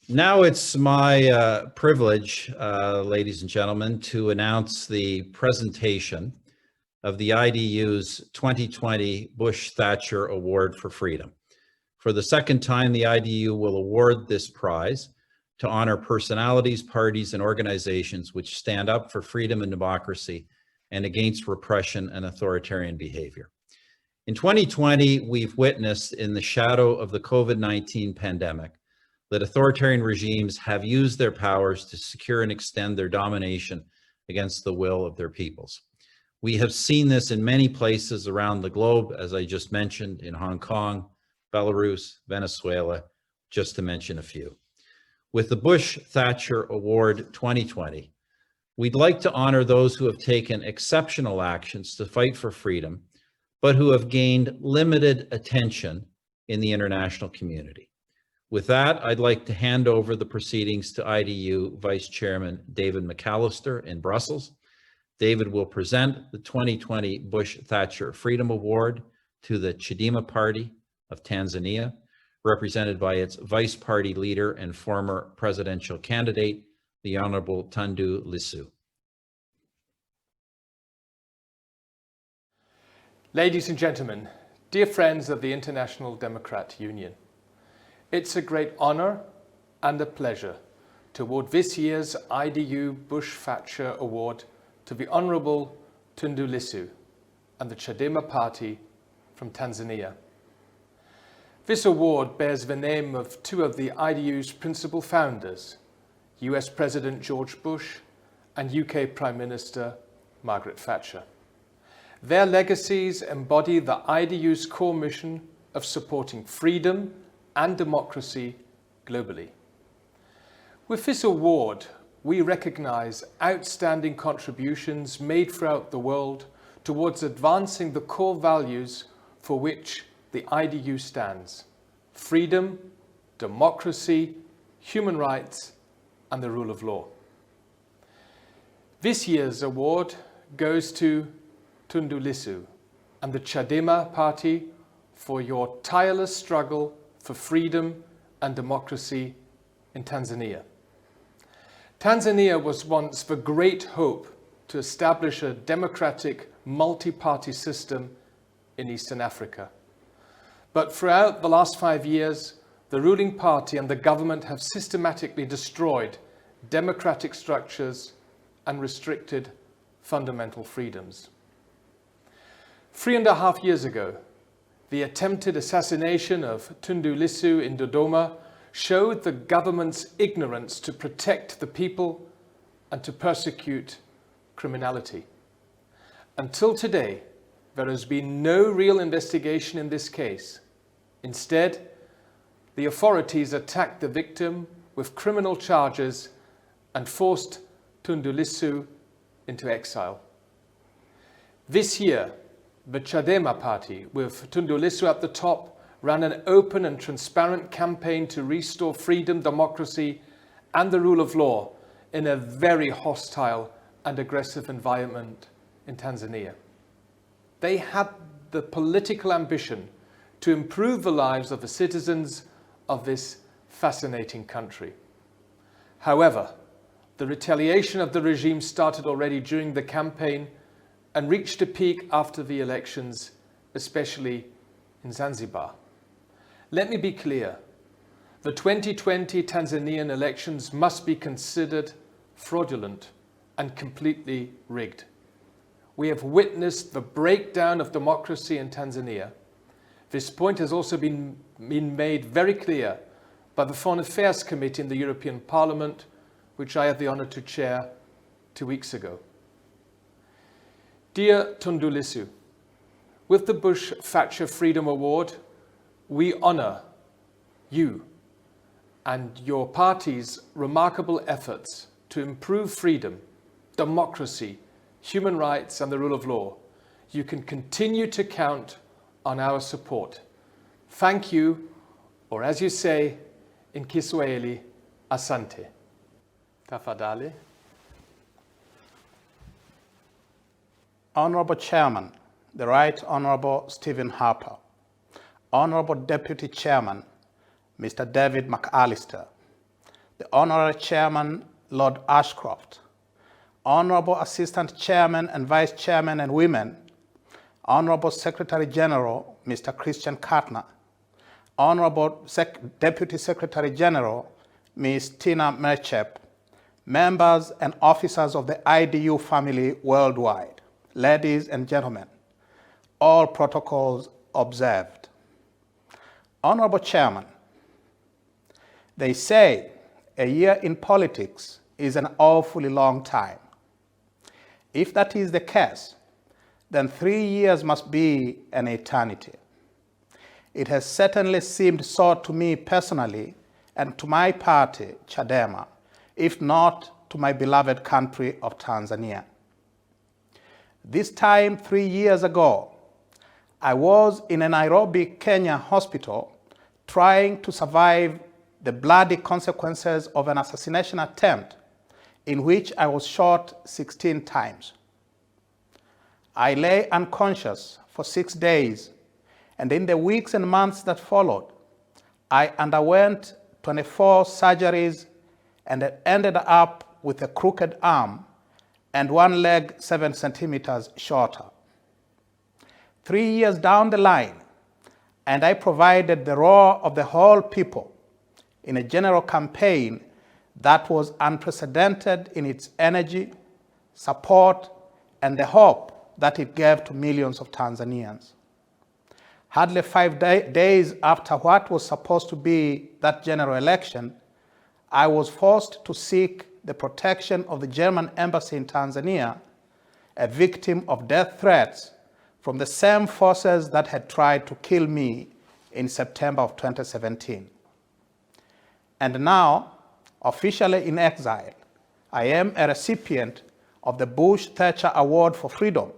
Now it's my privilege, ladies and gentlemen, to announce the presentation of the IDU's 2020 Bush-Thatcher Award for Freedom. For the second time, the IDU will award this prize to honor personalities, parties, and organizations which stand up for freedom and democracy and against repression and authoritarian behavior. In 2020, we've witnessed in the shadow of the COVID-19 pandemic that authoritarian regimes have used their powers to secure and extend their domination against the will of their peoples. We have seen this in many places around the globe, as I just mentioned, in Hong Kong, Belarus, Venezuela, just to mention a few. With the Bush-Thatcher Award 2020, we'd like to honor those who have taken exceptional actions to fight for freedom, but who have gained limited attention in the international community. With that, I'd like to hand over the proceedings to IDU Vice Chairman David McAllister in Brussels. David will present the 2020 Bush-Thatcher Freedom Award to the Chadema Party of Tanzania, represented by its Vice Party leader and former presidential candidate, the Honorable Tundu Lissu. Ladies and gentlemen, dear friends of the International Democrat Union, it's a great honor and a pleasure to award this year's IDU Bush-Thatcher Award to the Honorable Tundu Lissu and the Chadema Party from Tanzania. This award bears the name of two of the IDU's principal founders, US President George Bush and UK Prime Minister Margaret Thatcher. Their legacies embody the IDU's core mission of supporting freedom and democracy globally. With this award, we recognize outstanding contributions made throughout the world towards advancing the core values for which the IDU stands: freedom, democracy, human rights, and the rule of law. This year's award goes to Tundu Lissu and the Chadema Party for your tireless struggle for freedom and democracy in Tanzania. Tanzania was once the great hope to establish a democratic multi-party system in Eastern Africa. But throughout the last 5 years, the ruling party and the government have systematically destroyed democratic structures and restricted fundamental freedoms. 3.5 years ago, the attempted assassination of Tundu Lissu in Dodoma showed the government's ignorance to protect the people and to persecute criminality. Until today, there has been no real investigation in this case. Instead, the authorities attacked the victim with criminal charges and forced Tundu Lissu into exile. This year, the Chadema Party, with Tundu Lissu at the top, ran an open and transparent campaign to restore freedom, democracy, and the rule of law in a very hostile and aggressive environment in Tanzania. They had the political ambition to improve the lives of the citizens of this fascinating country. However, the retaliation of the regime started already during the campaign and reached a peak after the elections, especially in Zanzibar. Let me be clear. The 2020 Tanzanian elections must be considered fraudulent and completely rigged. We have witnessed the breakdown of democracy in Tanzania. This point has also been made very clear by the Foreign Affairs Committee in the European Parliament, which I had the honor to chair 2 weeks ago. Dear Tundu Lissu, with the Bush-Thatcher Freedom Award, we honor you and your party's remarkable efforts to improve freedom, democracy, human rights, and the rule of law. You can continue to count on our support. Thank you, or as you say in Kiswahili, asante. Tafadhali. Honorable Chairman, the Right Honorable Stephen Harper, Honorable Deputy Chairman, Mr. David McAllister, the Honorary Chairman, Lord Ashcroft, Honorable Assistant Chairman and Vice Chairman and Women, Honorable Secretary General, Mr. Christian Kartner, Honorable Deputy Secretary General, Ms. Tina Merchep, members and officers of the IDU family worldwide, ladies and gentlemen, all protocols observed. Honorable Chairman, they say a year in politics is an awfully long time. If that is the case, then 3 years must be an eternity. It has certainly seemed so to me personally and to my party, Chadema, if not to my beloved country of Tanzania. This time 3 years ago, I was in a Nairobi, Kenya hospital trying to survive the bloody consequences of an assassination attempt in which I was shot 16 times. I lay unconscious for 6 days, and in the weeks and months that followed, I underwent 24 surgeries and ended up with a crooked arm and one leg 7 centimeters shorter. 3 years down the line, and I provided the roar of the whole people in a general campaign that was unprecedented in its energy, support, and the hope that it gave to millions of Tanzanians. Hardly 5 days after what was supposed to be that general election, I was forced to seek the protection of the German embassy in Tanzania, a victim of death threats from the same forces that had tried to kill me in September of 2017. And now, officially in exile, I am a recipient of the Bush-Thatcher Award for Freedom,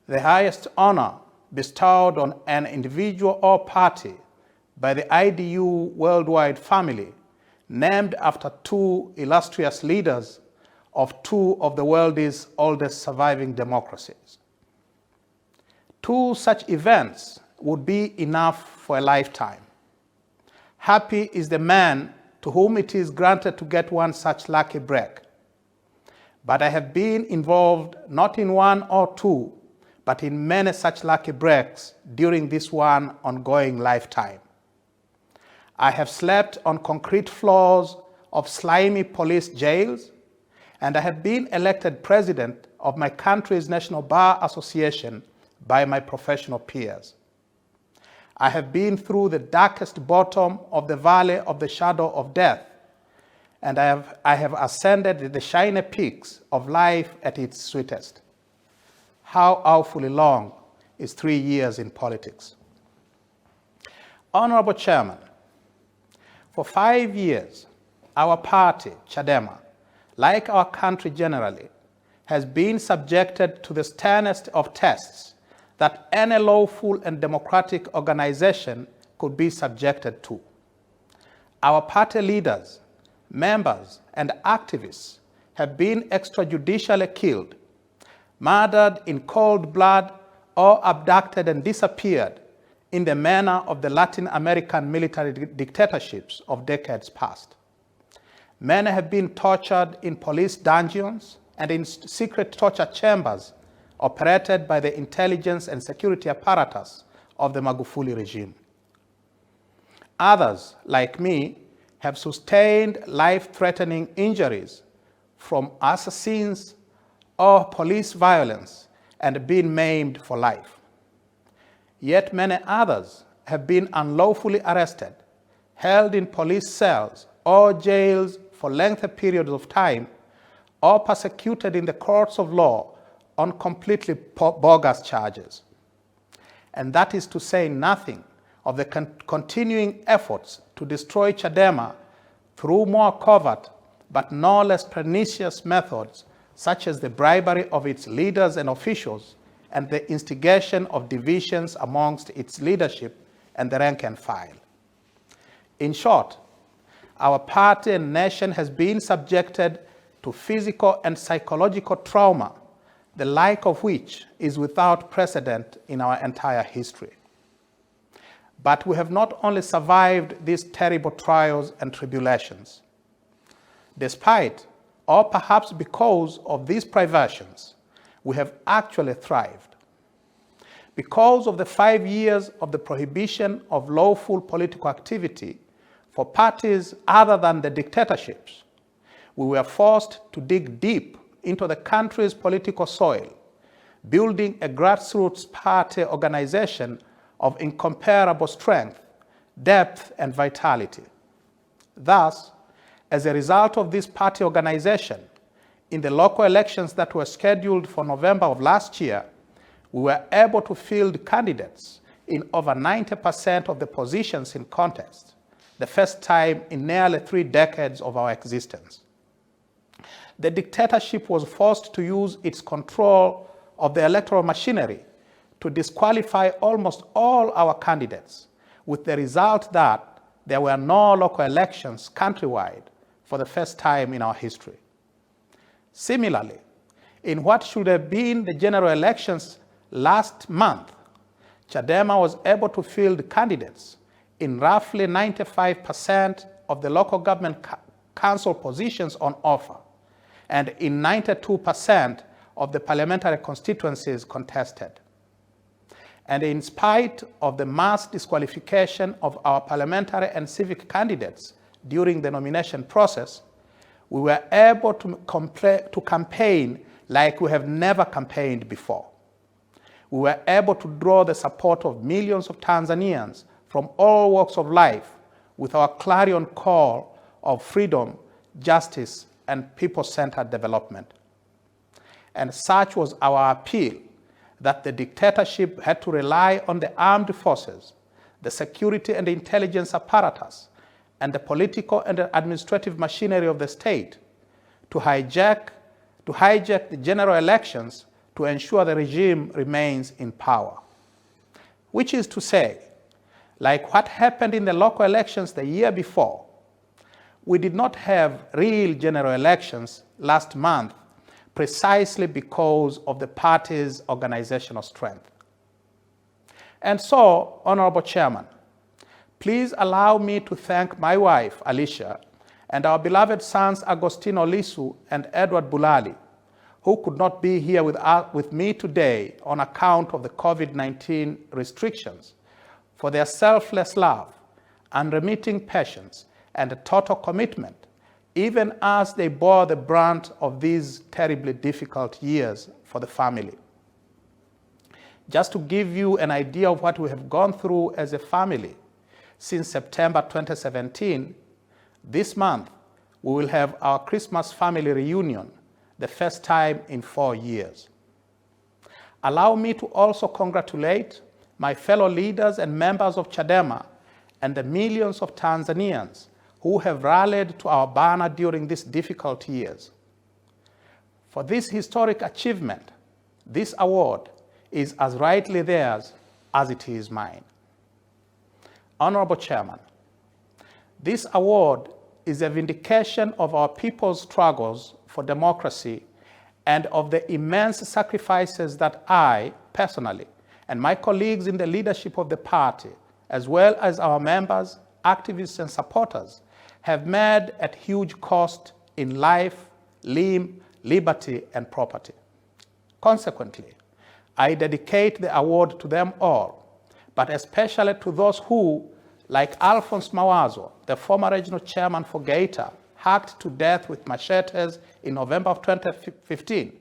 the highest honor bestowed on an individual or party by the IDU worldwide family, named after 2 illustrious leaders of 2 of the world's oldest surviving democracies. 2 such events would be enough for a lifetime. Happy is the man to whom it is granted to get one such lucky break. But I have been involved not in 1 or 2, but in many such lucky breaks during this one ongoing lifetime. I have slept on concrete floors of slimy police jails, and I have been elected president of my country's National Bar Association by my professional peers. I have been through the darkest bottom of the valley of the shadow of death, and I have ascended the shiny peaks of life at its sweetest. How awfully long is 3 years in politics. Honorable Chairman, for 5 years, our party, Chadema, like our country generally, has been subjected to the sternest of tests that any lawful and democratic organization could be subjected to. Our party leaders, members, and activists have been extrajudicially killed, murdered in cold blood, or abducted and disappeared in the manner of the Latin American military dictatorships of decades past. Many have been tortured in police dungeons and in secret torture chambers operated by the intelligence and security apparatus of the Magufuli regime. Others, like me, have sustained life-threatening injuries from assassins or police violence and been maimed for life. Yet many others have been unlawfully arrested, held in police cells or jails for lengthy periods of time, or persecuted in the courts of law on completely bogus charges. And that is to say nothing of the continuing efforts to destroy Chadema through more covert but no less pernicious methods, such as the bribery of its leaders and officials and the instigation of divisions amongst its leadership and the rank and file. In short, our party and nation has been subjected to physical and psychological trauma, the like of which is without precedent in our entire history. But we have not only survived these terrible trials and tribulations. Despite, or perhaps because of these privations, we have actually thrived. Because of the 5 years of the prohibition of lawful political activity for parties other than the dictatorships, we were forced to dig deep into the country's political soil, building a grassroots party organization of incomparable strength, depth, and vitality. Thus, as a result of this party organization, in the local elections that were scheduled for November of last year, we were able to field candidates in over 90% of the positions in contest, the first time in nearly 3 decades of our existence. The dictatorship was forced to use its control of the electoral machinery to disqualify almost all our candidates, with the result that there were no local elections countrywide for the first time in our history. Similarly, in what should have been the general elections last month, Chadema was able to field candidates in roughly 95% of the local government council positions on offer, and in 92% of the parliamentary constituencies contested. And in spite of the mass disqualification of our parliamentary and civic candidates during the nomination process, we were able to campaign like we have never campaigned before. We were able to draw the support of millions of Tanzanians from all walks of life with our clarion call of freedom, justice, and people-centered development. And such was our appeal that the dictatorship had to rely on the armed forces, the security and intelligence apparatus, and the political and administrative machinery of the state to hijack the general elections to ensure the regime remains in power. Which is to say, like what happened in the local elections the year before, we did not have real general elections last month precisely because of the party's organizational strength. And so, Honorable Chairman, please allow me to thank my wife, Alicia, and our beloved sons, Agostino Lisu and Edward Bulali, who could not be here with me today on account of the COVID-19 restrictions, for their selfless love, unremitting patience, and total commitment, even as they bore the brunt of these terribly difficult years for the family. Just to give you an idea of what we have gone through as a family, since September 2017, this month we will have our Christmas family reunion, the first time in 4 years. Allow me to also congratulate my fellow leaders and members of Chadema and the millions of Tanzanians who have rallied to our banner during these difficult years. For this historic achievement, this award is as rightly theirs as it is mine. Honorable Chairman, this award is a vindication of our people's struggles for democracy and of the immense sacrifices that I, personally, and my colleagues in the leadership of the party, as well as our members, activists, and supporters, have made at huge cost in life, limb, liberty, and property. Consequently, I dedicate the award to them all, but especially to those who, like Alphonse Mawazo, the former regional chairman for Geita, hacked to death with machetes in November of 2015,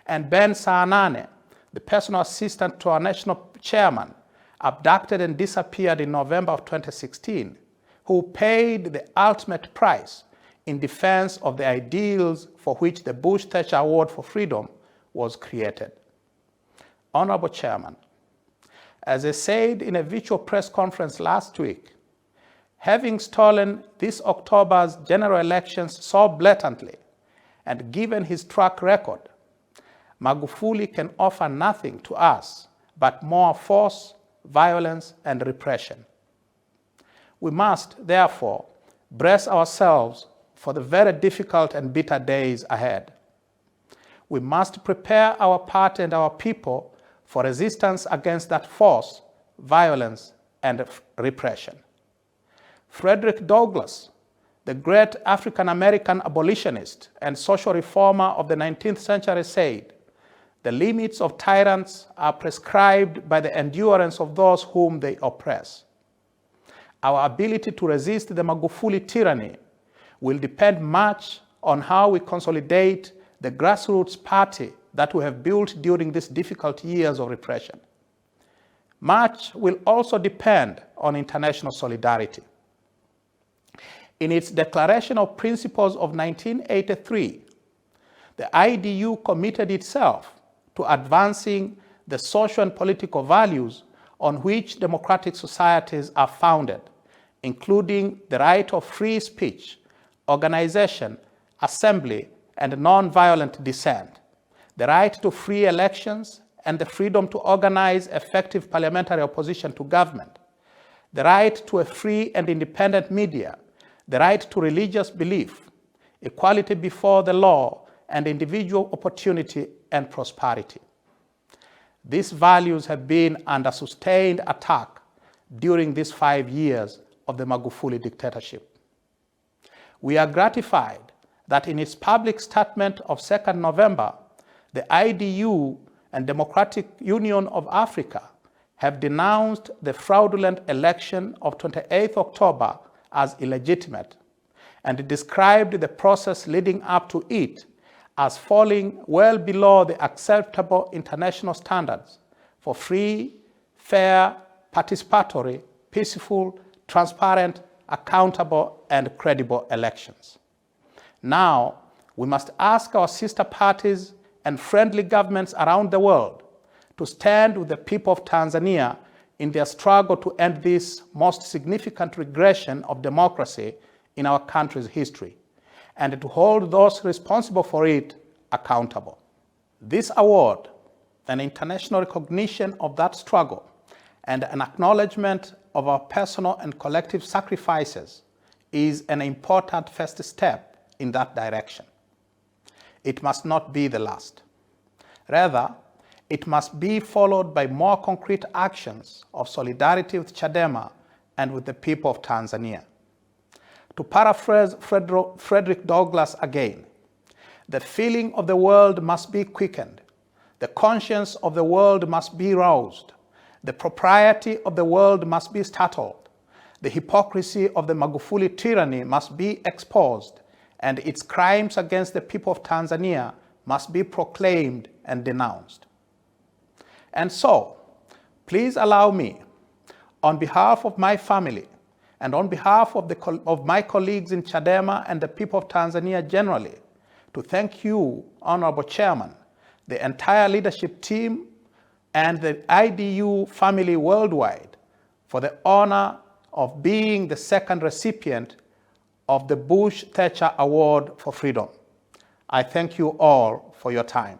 and Ben Saanane, the personal assistant to our national chairman, abducted and disappeared in November of 2016, who paid the ultimate price in defense of the ideals for which the Bush-Thatcher Award for Freedom was created. Honorable Chairman, as I said in a virtual press conference last week, having stolen this October's general elections so blatantly and given his track record, Magufuli can offer nothing to us but more force, violence, and repression. We must, therefore, brace ourselves for the very difficult and bitter days ahead. We must prepare our party and our people for resistance against that force, violence, and repression. Frederick Douglass, the great African-American abolitionist and social reformer of the 19th century, said, "The limits of tyrants are prescribed by the endurance of those whom they oppress." Our ability to resist the Magufuli tyranny will depend much on how we consolidate the grassroots party that we have built during these difficult years of repression. Much will also depend on international solidarity. In its Declaration of Principles of 1983, the IDU committed itself to advancing the social and political values on which democratic societies are founded, including the right of free speech, organization, assembly, and non-violent dissent, the right to free elections, and the freedom to organize effective parliamentary opposition to government, the right to a free and independent media, the right to religious belief, equality before the law, and individual opportunity and prosperity. These values have been under sustained attack during these 5 years of the Magufuli dictatorship. We are gratified that in its public statement of 2nd November, the IDU and Democratic Union of Africa have denounced the fraudulent election of 28 October as illegitimate and described the process leading up to it as falling well below the acceptable international standards for free, fair, participatory, peaceful, transparent, accountable, and credible elections. Now, we must ask our sister parties and friendly governments around the world to stand with the people of Tanzania in their struggle to end this most significant regression of democracy in our country's history, and to hold those responsible for it accountable. This award, an international recognition of that struggle and an acknowledgement of our personal and collective sacrifices, is an important first step in that direction. It must not be the last. Rather, it must be followed by more concrete actions of solidarity with Chadema and with the people of Tanzania. To paraphrase Frederick Douglass again, the feeling of the world must be quickened, the conscience of the world must be roused, the propriety of the world must be startled, the hypocrisy of the Magufuli tyranny must be exposed, and its crimes against the people of Tanzania must be proclaimed and denounced. And so, please allow me, on behalf of my family and on behalf of my colleagues in Chadema and the people of Tanzania generally, to thank you, Honorable Chairman, the entire leadership team, and the IDU family worldwide for the honor of being the second recipient of the Bush Thatcher Award for Freedom. I thank you all for your time.